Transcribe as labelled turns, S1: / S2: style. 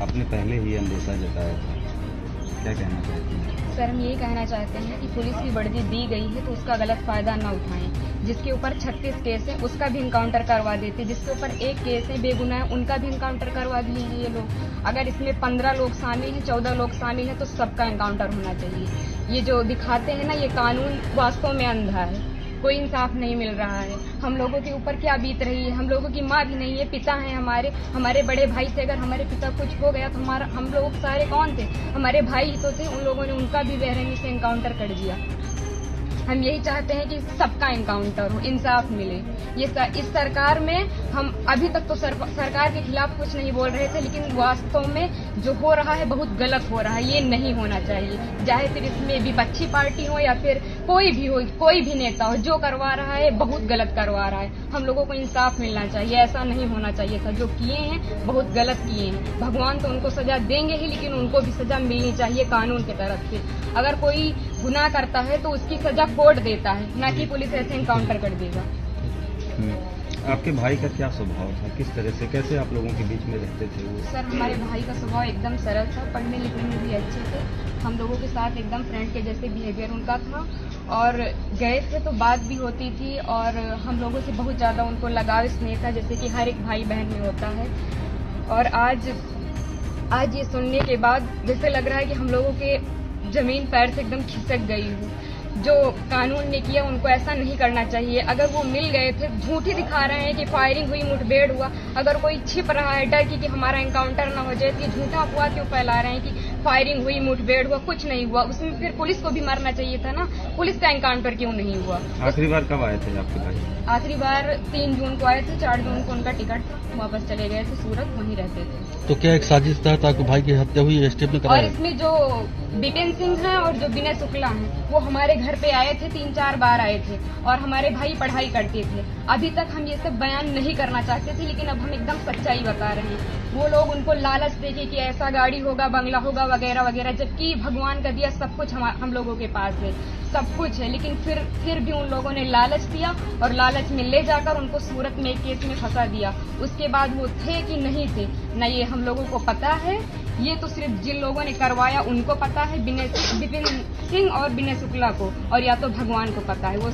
S1: आपने पहले ही अंदेशा जताया था, क्या कहना चाहती हैं?
S2: सर, हम यही कहना चाहते हैं कि पुलिस की वर्दी दी गई है तो उसका गलत फायदा न उठाएं। जिसके ऊपर 36 केस है उसका भी इनकाउंटर करवा देते, जिसके ऊपर एक केस है बेगुनाह है उनका भी इनकाउंटर करवा दिए हैं ये लोग। अगर इसमें 15 लोग शामिल हैं, 14 लोग शामिल हैं तो सबका इनकाउंटर होना चाहिए। ये जो दिखाते हैं ना, ये कानून वास्तव में अंधा है, कोई इंसाफ नहीं मिल रहा है। हम लोगों के ऊपर क्या बीत रही है, हम लोगों की माँ भी नहीं है, पिता हैं हमारे बड़े भाई थे। अगर हमारे पिता कुछ हो गया तो हम लोग सारे कौन थे? हमारे भाई ही तो थे। उन लोगों ने उनका भी बेरहमी से इनकाउंटर कर दिया। हम यही चाहते हैं कि सबका इनकाउंटर हो, इंसाफ मिले। इस सरकार में हम अभी तक तो सरकार के खिलाफ कुछ नहीं बोल रहे थे, लेकिन वास्तव में जो हो रहा है बहुत गलत हो रहा है। ये नहीं होना चाहिए, चाहे फिर इसमें विपक्षी पार्टी हो या फिर कोई भी हो, कोई भी नेता हो, जो करवा रहा है बहुत गलत करवा रहा है। हम लोगों को इंसाफ मिलना चाहिए, ऐसा नहीं होना चाहिए था। जो किए हैं बहुत गलत किए हैं। भगवान तो उनको सजा देंगे ही, लेकिन उनको भी सजा मिलनी चाहिए कानून की तरफ से। अगर कोई गुनाह करता है तो उसकी सजा कोर्ट देता है, ना कि पुलिस ऐसे इनकाउंटर कर देगा।
S1: आपके भाई का क्या स्वभाव था, किस तरह से, कैसे आप लोगों के बीच में रहते थे वो?
S2: सर, हमारे भाई का स्वभाव एकदम सरल था, पढ़ने लिखने में भी अच्छे थे। हम लोगों के साथ एकदम फ्रेंड के जैसे बिहेवियर उनका था, और गए थे तो बात भी होती थी, और हम लोगों से बहुत ज़्यादा उनको लगाव स्नेह था, जैसे कि हर एक भाई बहन में होता है। और आज ये सुनने के बाद जैसे लग रहा है कि हम लोगों के जमीन पैर से एकदम खिसक गई हूँ। जो कानून ने किया उनको ऐसा नहीं करना चाहिए। अगर वो मिल गए थे, झूठ ही दिखा रहे हैं कि फायरिंग हुई, मुठभेड़ हुआ। अगर कोई छिप रहा है डर की कि हमारा एनकाउंटर ना हो जाए, तो ये झूठा अफवाह क्यों फैला रहे हैं कि फायरिंग हुई, मुठभेड़ हुआ? कुछ नहीं हुआ। उसमें फिर पुलिस को भी मरना चाहिए था ना, पुलिस का एनकाउंटर क्यों नहीं हुआ?
S1: आखिरी बार कब आए थे आपके भाई?
S2: आखिरी बार 3 जून को आए थे, 4 जून को उनका टिकट था, वापस चले गए थे सूरत, वहीं रहते थे।
S3: तो क्या एक साजिश तहत आपके भाई की हत्या हुई, एसटीएफ ने
S2: और
S3: कराया?
S2: इसमें जो बिपिन सिंह हैं और जो विनय शुक्ला हैं, वो हमारे घर पे आए थे, 3-4 बार आए थे, और हमारे भाई पढ़ाई करते थे। अभी तक हम ये सब बयान नहीं करना चाहते थे, लेकिन अब हम एकदम सच्चाई बता रहे हैं। वो लोग उनको लालच देके कि ऐसा गाड़ी होगा, बंगला होगा, वगैरह वगैरह, जबकि भगवान का दिया सब कुछ हम लोगों के पास है, सब कुछ है। लेकिन फिर भी उन लोगों ने लालच दिया, और लालच में ले जाकर उनको सूरत में एक केस में फंसा दिया। उसके बाद वो थे कि नहीं थे, न ये हम लोगों को पता है। ये तो सिर्फ जिन लोगों ने करवाया उनको पता है, विपिन सिंह और विनय शुक्ला को, और या तो भगवान को पता है। वो